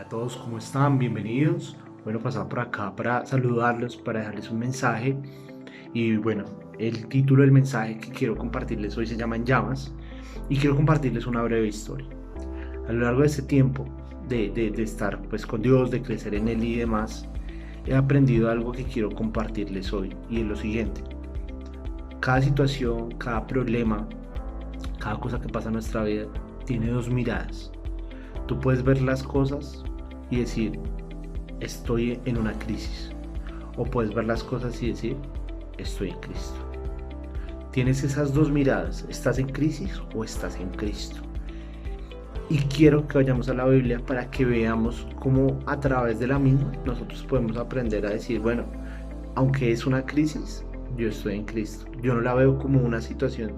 Hola a todos, ¿cómo están? Bienvenidos. Bueno, pasar por acá para saludarlos, para dejarles un mensaje. Y bueno, el título del mensaje que quiero compartirles hoy se llama En llamas. Y quiero compartirles una breve historia. A lo largo de este tiempo de estar pues con Dios, de crecer en Él y demás, he aprendido algo que quiero compartirles hoy. Y es lo siguiente. Cada situación, cada problema, cada cosa que pasa en nuestra vida tiene dos miradas. Tú puedes ver las cosas y decir, estoy en una crisis. O puedes ver las cosas y decir, estoy en Cristo. Tienes esas dos miradas, ¿estás en crisis o estás en Cristo? Y quiero que vayamos a la Biblia para que veamos cómo a través de la misma nosotros podemos aprender a decir, bueno, aunque es una crisis, yo estoy en Cristo. Yo no la veo como una situación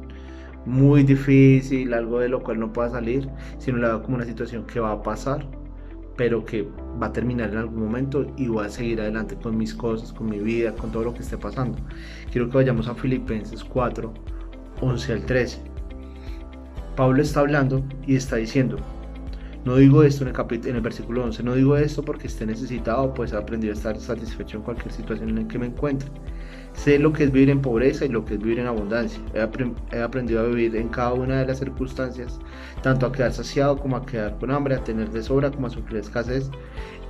muy difícil, algo de lo cual no pueda salir, sino la veo como una situación que va a pasar, pero que va a terminar en algún momento y voy a seguir adelante con mis cosas, con mi vida, con todo lo que esté pasando. Quiero que vayamos a Filipenses 4, 11 al 13. Pablo está hablando y está diciendo, no digo esto en el versículo 11, no digo esto porque esté necesitado, pues he aprendido a estar satisfecho en cualquier situación en la que me encuentre. Sé lo que es vivir en pobreza y lo que es vivir en abundancia. He aprendido a vivir en cada una de las circunstancias, tanto a quedar saciado como a quedar con hambre, a tener de sobra como a sufrir escasez.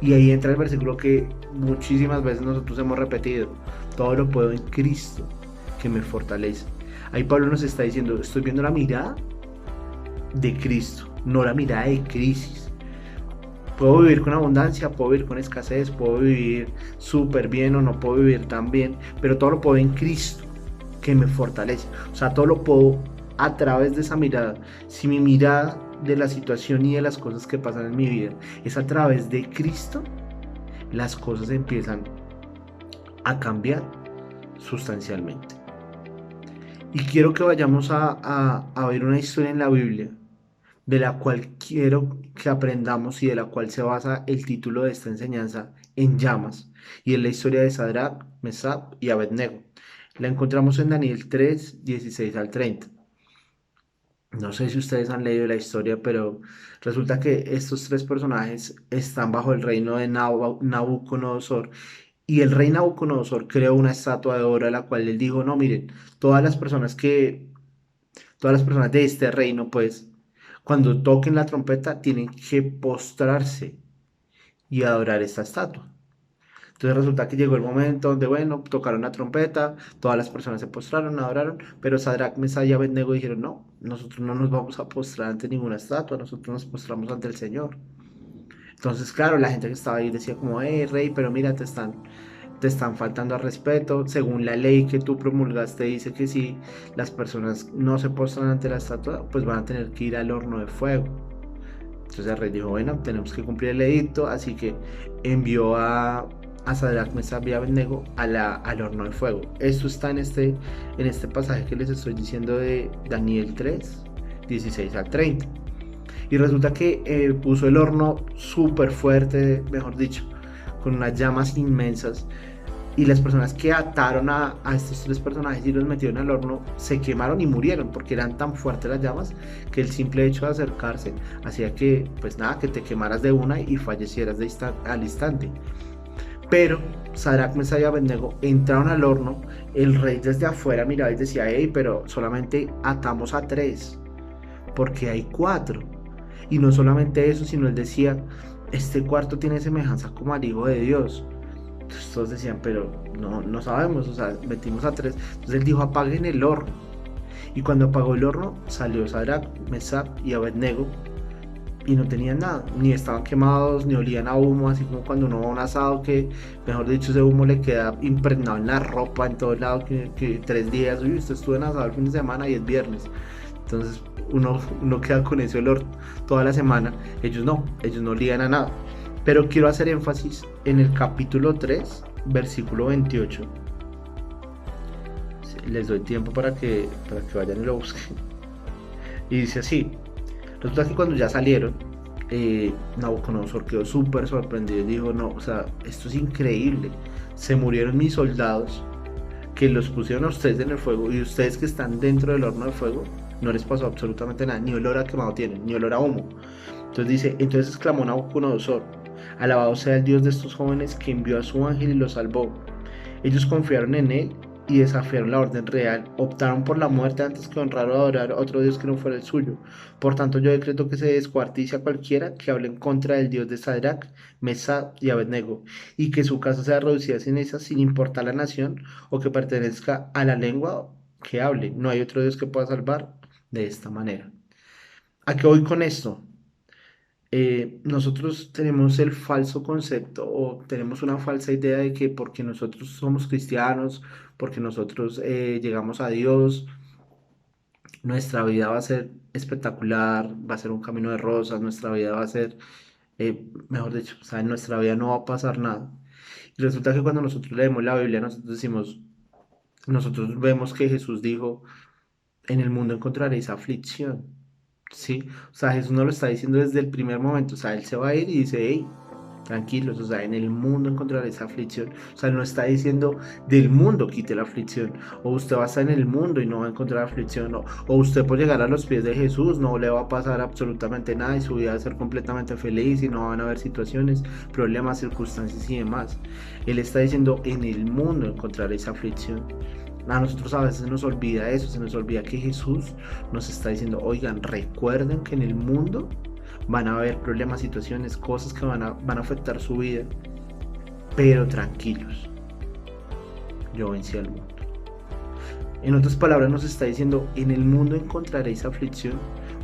Y ahí entra el versículo que muchísimas veces nosotros hemos repetido. Todo lo puedo en Cristo que me fortalece. Ahí Pablo nos está diciendo, estoy viendo la mirada de Cristo, no la mirada de crisis. Puedo vivir con abundancia, puedo vivir con escasez, puedo vivir súper bien o no puedo vivir tan bien, pero todo lo puedo en Cristo, que me fortalece. O sea, todo lo puedo a través de esa mirada. Si mi mirada de la situación y de las cosas que pasan en mi vida es a través de Cristo, las cosas empiezan a cambiar sustancialmente. Y quiero que vayamos a ver una historia en la Biblia de la cual quiero que aprendamos y de la cual se basa el título de esta enseñanza, En llamas, y es la historia de Sadrach, Mesach y Abednego. La encontramos en Daniel 3, 16 al 30. No sé si ustedes han leído la historia, pero resulta que estos tres personajes están bajo el reino de Nabucodonosor, y el rey Nabucodonosor creó una estatua de oro a la cual él dijo, no, miren, todas las personas que todas las personas de este reino, pues, cuando toquen la trompeta, tienen que postrarse y adorar esta estatua. Entonces resulta que llegó el momento donde, bueno, tocaron la trompeta, todas las personas se postraron, adoraron, pero Sadrach, Mesach y Abednego dijeron, no, nosotros no nos vamos a postrar ante ninguna estatua, nosotros nos postramos ante el Señor. Entonces, claro, la gente que estaba ahí decía como, rey, pero mira, te están faltando al respeto. Según la ley que tú promulgaste, dice que si las personas no se postran ante la estatua, pues van a tener que ir al horno de fuego. Entonces el rey dijo, bueno, tenemos que cumplir el edicto, así que envió a Sadrach, Mesach y Abednego al horno de fuego. Esto está en este pasaje que les estoy diciendo de Daniel 3, 16 al 30. Y resulta que puso el horno súper fuerte, mejor dicho, con unas llamas inmensas. Y las personas que ataron a estos tres personajes y los metieron al horno se quemaron y murieron porque eran tan fuertes las llamas que el simple hecho de acercarse hacía que, pues nada, que te quemaras de una y fallecieras al instante. Pero Sadrach, Mesach y Abednego entraron al horno. El rey desde afuera miraba y decía, hey, pero solamente atamos a tres porque hay cuatro. Y no solamente eso, sino él decía, este cuarto tiene semejanza como al Hijo de Dios. Entonces todos decían, pero no sabemos, o sea, metimos a tres. Entonces él dijo, apaguen el horno. Y cuando apagó el horno, salió Sadrach, Mesach y Abednego y no tenían nada, ni estaban quemados, ni olían a humo, así como cuando uno va a un asado que, mejor dicho, ese humo le queda impregnado en la ropa, en todo lado, que 3 días, uy, usted estuvo en asado el fin de semana y es viernes. Entonces uno queda con ese olor toda la semana. Ellos no olían a nada. Pero quiero hacer énfasis en el capítulo 3, versículo 28. Les doy tiempo para que vayan y lo busquen. Y dice así, resulta que cuando ya salieron, Nabucodonosor quedó súper sorprendido y dijo, no, o sea, esto es increíble. Se murieron mis soldados que los pusieron a ustedes en el fuego y ustedes que están dentro del horno de fuego, no les pasó absolutamente nada, ni olor a quemado tienen, ni olor a humo. Entonces dice, entonces exclamó Nabucodonosor, Alabado sea el Dios de estos jóvenes que envió a su ángel y los salvó. Ellos confiaron en él y desafiaron la orden real, optaron por la muerte antes que honrar o adorar a otro Dios que no fuera el suyo. Por tanto, yo decreto que se descuartice a cualquiera que hable en contra del Dios de Sadrach, Mesach y Abednego, y que su casa sea reducida a cenizas sin importar la nación o que pertenezca a la lengua que hable. No hay otro Dios que pueda salvar de esta manera. ¿A qué voy con esto? Nosotros tenemos el falso concepto o tenemos una falsa idea de que porque nosotros somos cristianos, porque nosotros llegamos a Dios, nuestra vida va a ser espectacular, va a ser un camino de rosas, nuestra vida va a ser, mejor dicho, o sea, en nuestra vida no va a pasar nada. Y resulta que cuando nosotros leemos la Biblia, nosotros decimos, nosotros vemos que Jesús dijo, en el mundo encontraréis aflicción. Sí, o sea, Jesús no lo está diciendo desde el primer momento, o sea, Él se va a ir y dice, hey, tranquilos, o sea, en el mundo encontraréis aflicción, o sea, Él no está diciendo del mundo quite la aflicción, o usted va a estar en el mundo y no va a encontrar aflicción, o usted por llegar a los pies de Jesús no le va a pasar absolutamente nada y su vida va a ser completamente feliz y no van a haber situaciones, problemas, circunstancias y demás. Él está diciendo, en el mundo encontraréis aflicción. A nosotros a veces se nos olvida eso, se nos olvida que Jesús nos está diciendo, oigan, recuerden que en el mundo van a haber problemas, situaciones, cosas que van a afectar su vida, pero tranquilos, yo vencí al mundo. En otras palabras nos está diciendo, en el mundo encontraréis aflicción,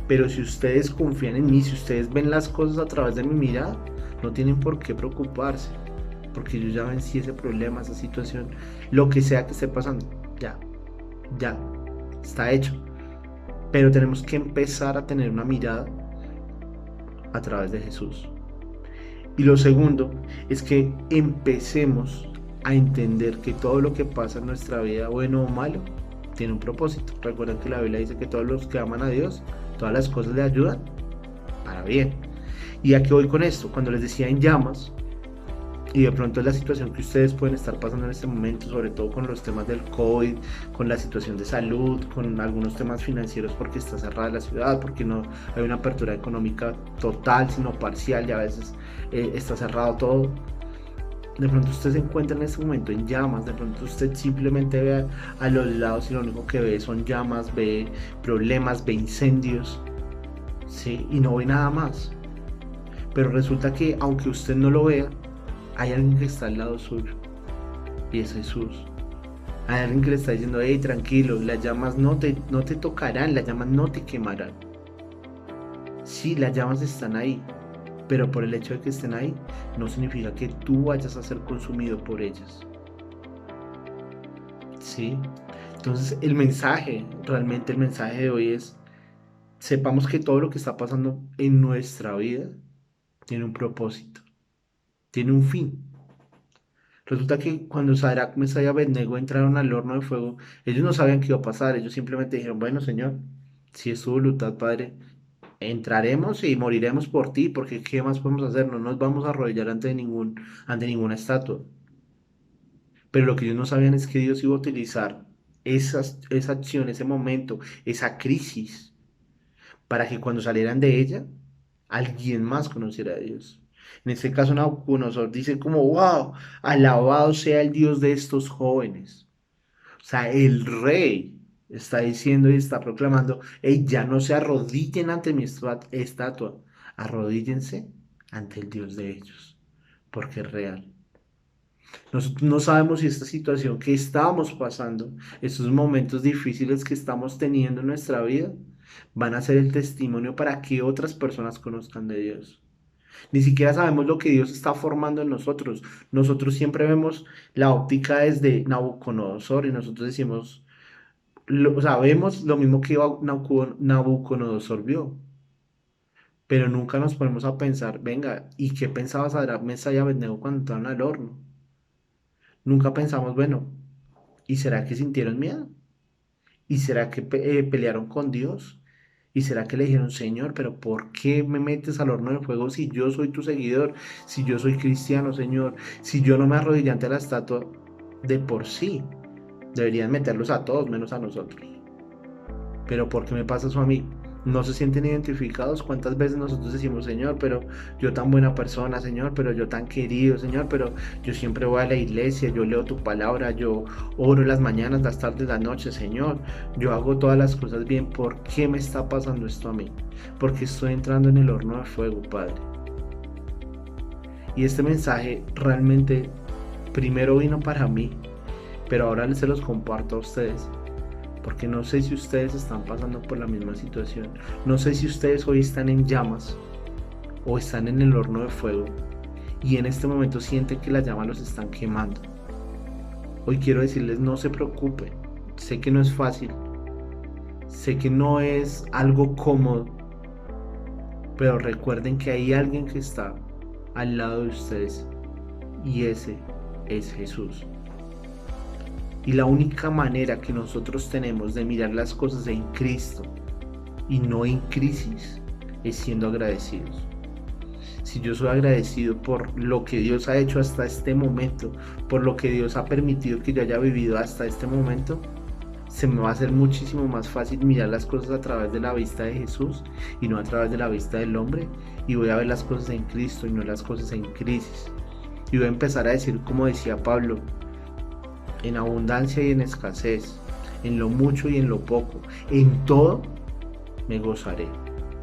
pero si ustedes confían en mí, si ustedes ven las cosas a través de mi mirada, no tienen por qué preocuparse, porque yo ya vencí ese problema, esa situación, lo que sea que esté pasando, ya, ya, está hecho. Pero tenemos que empezar a tener una mirada a través de Jesús. Y lo segundo es que empecemos a entender que todo lo que pasa en nuestra vida, bueno o malo, tiene un propósito. Recuerden que la Biblia dice que todos los que aman a Dios, todas las cosas le ayudan para bien. ¿Y a qué voy con esto? Cuando les decía en llamas, y de pronto es la situación que ustedes pueden estar pasando en este momento, sobre todo con los temas del COVID, con la situación de salud, con algunos temas financieros porque está cerrada la ciudad, porque no hay una apertura económica total, sino parcial y a veces está cerrado todo. De pronto usted se encuentra en este momento en llamas, de pronto usted simplemente ve a los lados y lo único que ve son llamas, ve problemas, ve incendios, ¿sí? Y no ve nada más. Pero resulta que aunque usted no lo vea, hay alguien que está al lado suyo y es Jesús. Hay alguien que le está diciendo, hey, tranquilo, las llamas no te tocarán, las llamas no te quemarán. Sí, las llamas están ahí, pero por el hecho de que estén ahí, no significa que tú vayas a ser consumido por ellas. Sí, entonces realmente el mensaje de hoy es, sepamos que todo lo que está pasando en nuestra vida tiene un propósito, tiene un fin. Resulta que cuando Sadrach, Mesach y Abednego entraron al horno de fuego, ellos no sabían qué iba a pasar, ellos simplemente dijeron, bueno, Señor, si es tu voluntad, Padre, entraremos y moriremos por ti, porque ¿qué más podemos hacer? No nos vamos a arrodillar ante ninguna estatua. Pero lo que ellos no sabían es que Dios iba a utilizar esa acción, ese momento, esa crisis, para que cuando salieran de ella, alguien más conociera a Dios. En este caso, Nabucodonosor dice como, wow, alabado sea el Dios de estos jóvenes. O sea, el rey está diciendo y está proclamando, hey, ya no se arrodillen ante mi estatua, arrodíllense ante el Dios de ellos, porque es real. Nosotros no sabemos si esta situación que estamos pasando, estos momentos difíciles que estamos teniendo en nuestra vida, van a ser el testimonio para que otras personas conozcan de Dios. Ni siquiera sabemos lo que Dios está formando en nosotros. Nosotros siempre vemos la óptica desde Nabucodonosor y nosotros decimos, o sea, vemos lo mismo que Nabucodonosor vio, pero nunca nos ponemos a pensar, venga, ¿y qué pensaba Sadrach, Mesach y Abednego cuando entraron al horno? Nunca pensamos, bueno, ¿y será que sintieron miedo? ¿Y será que pelearon con Dios? ¿Y será que le dijeron, Señor, pero ¿por qué me metes al horno de fuego si yo soy tu seguidor, si yo soy cristiano, Señor, si yo no me arrodillé ante la estatua de por sí? Deberían meterlos a todos menos a nosotros. Pero ¿por qué me pasa eso a mí? no se sienten identificados. ¿Cuántas veces nosotros decimos, Señor, pero yo tan buena persona, Señor, pero yo tan querido, Señor, pero yo siempre voy a la iglesia, yo leo tu palabra, yo oro las mañanas, las tardes, las noches, Señor, yo hago todas las cosas bien, ¿por qué me está pasando esto a mí? Porque estoy entrando en el horno de fuego, Padre. Y este mensaje realmente primero vino para mí, pero ahora se los comparto a ustedes, porque no sé si ustedes están pasando por la misma situación, no sé si ustedes hoy están en llamas o están en el horno de fuego y en este momento sienten que las llamas los están quemando. Hoy quiero decirles, no se preocupen, sé que no es fácil, sé que no es algo cómodo, pero recuerden que hay alguien que está al lado de ustedes y ese es Jesús. Y la única manera que nosotros tenemos de mirar las cosas en Cristo y no en crisis es siendo agradecidos. Si yo soy agradecido por lo que Dios ha hecho hasta este momento, por lo que Dios ha permitido que yo haya vivido hasta este momento, se me va a hacer muchísimo más fácil mirar las cosas a través de la vista de Jesús y no a través de la vista del hombre, y voy a ver las cosas en Cristo y no las cosas en crisis. Y voy a empezar a decir, como decía Pablo, en abundancia y en escasez, en lo mucho y en lo poco, en todo me gozaré.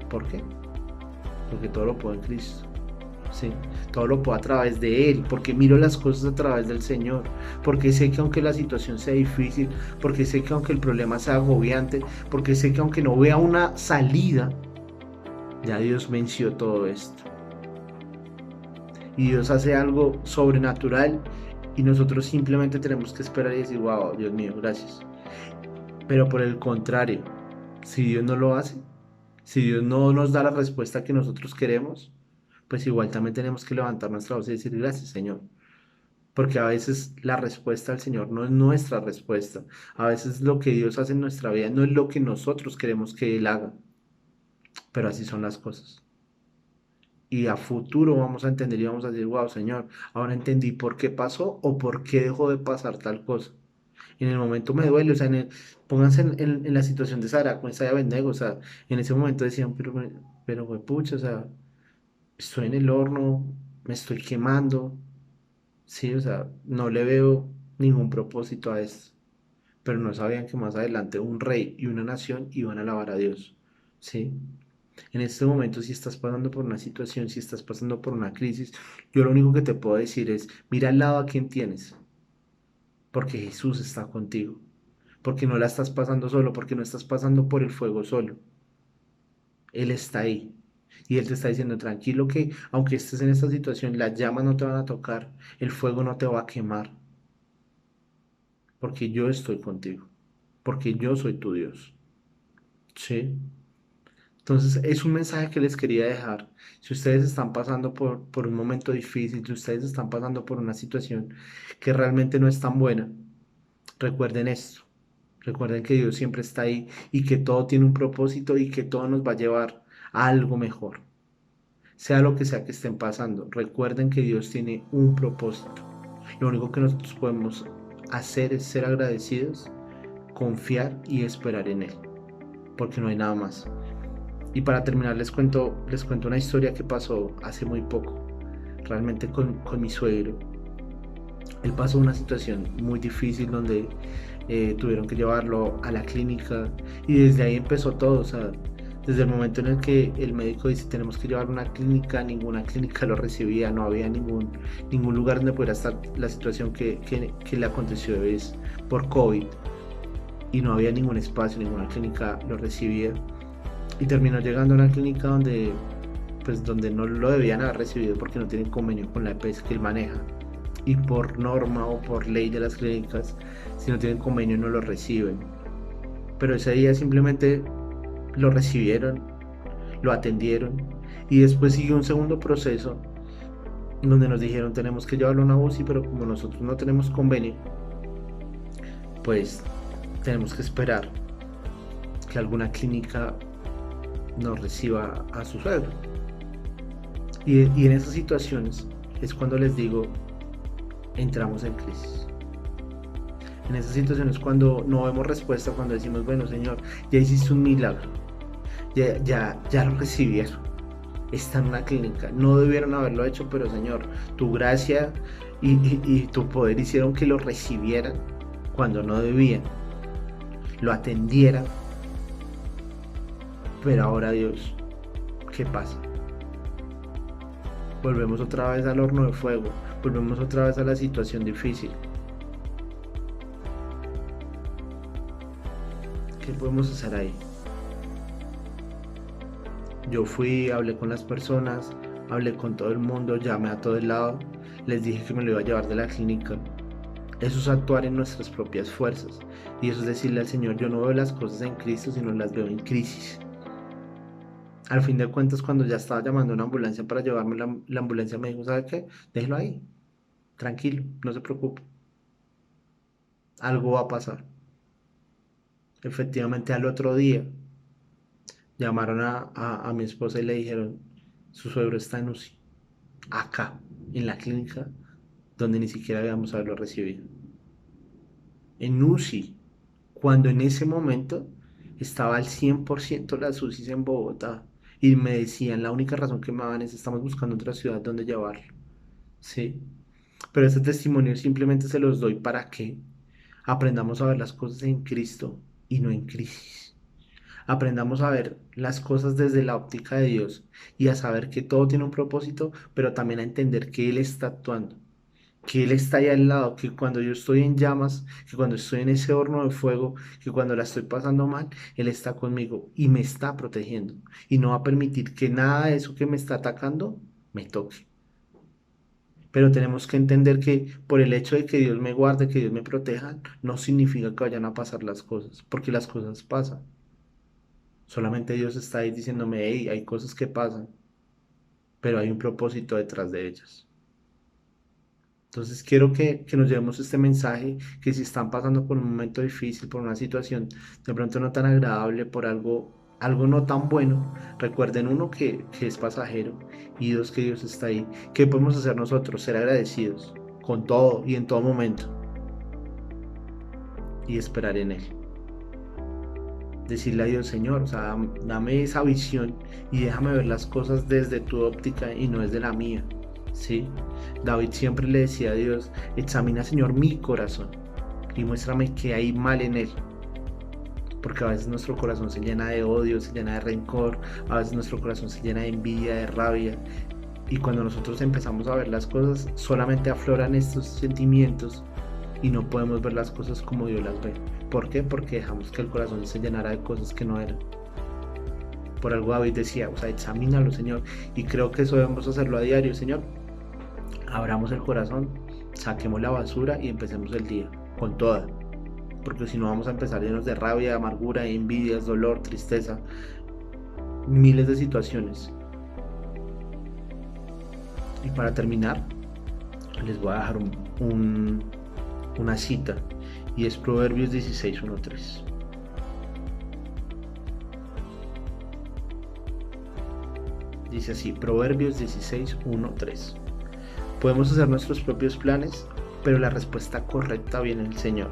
¿Por qué? Porque todo lo puedo en Cristo. Sí, todo lo puedo a través de Él, porque miro las cosas a través del Señor, porque sé que aunque la situación sea difícil, porque sé que aunque el problema sea agobiante, porque sé que aunque no vea una salida, ya Dios venció todo esto. Y Dios hace algo sobrenatural y nosotros simplemente tenemos que esperar y decir, wow, Dios mío, gracias. Pero por el contrario, si Dios no lo hace, si Dios no nos da la respuesta que nosotros queremos, pues igual también tenemos que levantar nuestra voz y decir gracias, Señor. Porque a veces la respuesta al Señor no es nuestra respuesta. A veces lo que Dios hace en nuestra vida no es lo que nosotros queremos que Él haga. Pero así son las cosas. Y a futuro vamos a entender y vamos a decir, wow, Señor, ahora entendí por qué pasó o por qué dejó de pasar tal cosa. En el momento me duele, o sea, pónganse en la situación de Sara con Sara Abednego, o sea, en ese momento decían, pero, pucha, o sea, estoy en el horno, me estoy quemando, sí, o sea, no le veo ningún propósito a esto, pero no sabían que más adelante un rey y una nación iban a alabar a Dios, sí. En este momento, si estás pasando por una situación, si estás pasando por una crisis, yo lo único que te puedo decir es, mira al lado a quien tienes, porque Jesús está contigo, porque no la estás pasando solo, porque no estás pasando por el fuego solo. Él está ahí. Y Él te está diciendo, tranquilo que aunque estés en esta situación, las llamas no te van a tocar, el fuego no te va a quemar, porque yo estoy contigo, porque yo soy tu Dios. ¿Sí? Entonces es un mensaje que les quería dejar. Si ustedes están pasando por un momento difícil, si ustedes están pasando por una situación que realmente no es tan buena, recuerden esto. Recuerden que Dios siempre está ahí y que todo tiene un propósito y que todo nos va a llevar a algo mejor. Sea lo que sea que estén pasando, recuerden que Dios tiene un propósito. Lo único que nosotros podemos hacer es ser agradecidos, confiar y esperar en Él, porque no hay nada más. Y para terminar les cuento una historia que pasó hace muy poco, realmente con mi suegro. Él pasó una situación muy difícil donde tuvieron que llevarlo a la clínica y desde ahí empezó todo, o sea, desde el momento en el que el médico dice tenemos que llevarlo a una clínica, ninguna clínica lo recibía, no había ningún lugar donde pudiera estar. La situación que le aconteció es por COVID y no había ningún espacio, ninguna clínica lo recibía y terminó llegando a una clínica donde no lo debían haber recibido porque no tienen convenio con la EPS que él maneja. Y por norma o por ley de las clínicas, si no tienen convenio no lo reciben. Pero ese día simplemente lo recibieron, lo atendieron y después siguió un segundo proceso donde nos dijeron tenemos que llevarlo a una UCI, pero como nosotros no tenemos convenio, pues tenemos que esperar que alguna clínica nos reciba a su suegro. Y en esas situaciones es cuando les digo, entramos en crisis. En esas situaciones cuando no vemos respuesta, cuando decimos, bueno, Señor, ya hiciste un milagro, ya lo recibieron. Está en una clínica. No debieron haberlo hecho, pero Señor, tu gracia y tu poder hicieron que lo recibieran cuando no debían, lo atendieran. Pero ahora Dios, ¿qué pasa? Volvemos otra vez al horno de fuego, volvemos otra vez a la situación difícil. ¿Qué podemos hacer ahí? Yo fui, hablé con las personas, hablé con todo el mundo, llamé a todo el lado, les dije que me lo iba a llevar de la clínica. Eso es actuar en nuestras propias fuerzas. Y eso es decirle al Señor, yo no veo las cosas en Cristo, sino las veo en crisis. Al fin de cuentas, cuando ya estaba llamando a una ambulancia para llevarme, la ambulancia me dijo, ¿sabe qué? Déjelo ahí, tranquilo, no se preocupe, algo va a pasar. Efectivamente, al otro día llamaron a mi esposa y le dijeron, su suegro está en UCI, acá, en la clínica, donde ni siquiera habíamos haberlo recibido. En UCI, cuando en ese momento estaba al 100% las UCIs en Bogotá y me decían, la única razón que me daban es estamos buscando otra ciudad donde llevarlo, ¿sí? Pero este testimonio simplemente se los doy para que aprendamos a ver las cosas en Cristo y no en crisis. Aprendamos a ver las cosas desde la óptica de Dios y a saber que todo tiene un propósito, pero también a entender que Él está actuando, que Él está ahí al lado, que cuando yo estoy en llamas, que cuando estoy en ese horno de fuego, que cuando la estoy pasando mal, Él está conmigo y me está protegiendo y no va a permitir que nada de eso que me está atacando me toque. Pero tenemos que entender que por el hecho de que Dios me guarde, que Dios me proteja, no significa que vayan a pasar las cosas, porque las cosas pasan. Solamente Dios está ahí diciéndome, hey, hay cosas que pasan, pero hay un propósito detrás de ellas. Entonces quiero que nos llevemos este mensaje, que si están pasando por un momento difícil, por una situación de pronto no tan agradable, por algo no tan bueno, recuerden uno que es pasajero y dos que Dios está ahí. ¿Qué podemos hacer nosotros? Ser agradecidos con todo y en todo momento y esperar en Él. Decirle a Dios, Señor, o sea, dame esa visión y déjame ver las cosas desde tu óptica y no desde la mía. ¿Sí? David siempre le decía a Dios, examina, Señor, mi corazón y muéstrame qué hay mal en él. Porque a veces nuestro corazón se llena de odio, se llena de rencor, a veces nuestro corazón se llena de envidia, de rabia. Y cuando nosotros empezamos a ver las cosas, solamente afloran estos sentimientos y no podemos ver las cosas como Dios las ve. ¿Por qué? Porque dejamos que el corazón se llenara de cosas que no eran. Por algo David decía, o sea, examínalo, Señor. Y creo que eso debemos hacerlo a diario, Señor. Abramos el corazón, saquemos la basura y empecemos el día con toda. Porque si no vamos a empezar llenos de rabia, amargura, envidias, dolor, tristeza, miles de situaciones. Y para terminar, les voy a dejar una cita y es Proverbios 16:1-3. Dice así, Proverbios 16:1-3. Podemos hacer nuestros propios planes, pero la respuesta correcta viene del Señor.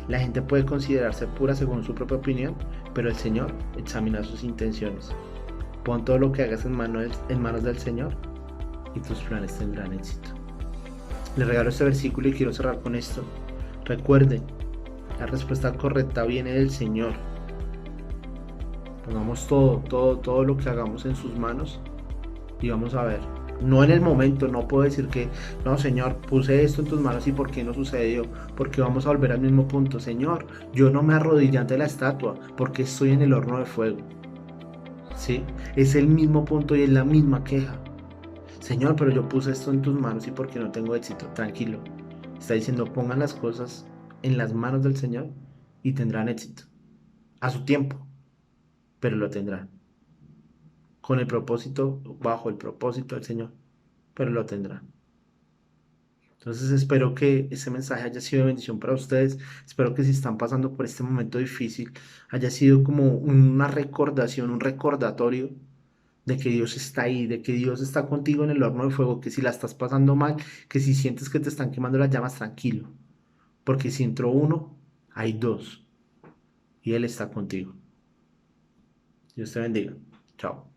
La gente puede considerarse pura según su propia opinión, pero el Señor examina sus intenciones. Pon todo lo que hagas en manos del Señor y tus planes tendrán éxito. Les regalo este versículo y quiero cerrar con esto. Recuerden, la respuesta correcta viene del Señor. Pongamos todo lo que hagamos en sus manos y vamos a ver. No en el momento, no puedo decir que, no, Señor, puse esto en tus manos y por qué no sucedió, porque vamos a volver al mismo punto. Señor, yo no me arrodillé ante la estatua porque estoy en el horno de fuego. ¿Sí? Es el mismo punto y es la misma queja. Señor, pero yo puse esto en tus manos y por qué no tengo éxito. Tranquilo. Está diciendo, pongan las cosas en las manos del Señor y tendrán éxito. A su tiempo, pero lo tendrán. Con el propósito, bajo el propósito del Señor, pero lo tendrán. Entonces espero que este mensaje haya sido de bendición para ustedes. Espero que si están pasando por este momento difícil, haya sido como una recordación, un recordatorio de que Dios está ahí, de que Dios está contigo en el horno de fuego, que si la estás pasando mal, que si sientes que te están quemando las llamas, tranquilo. Porque si entró uno, hay dos. Y Él está contigo. Dios te bendiga. Chao.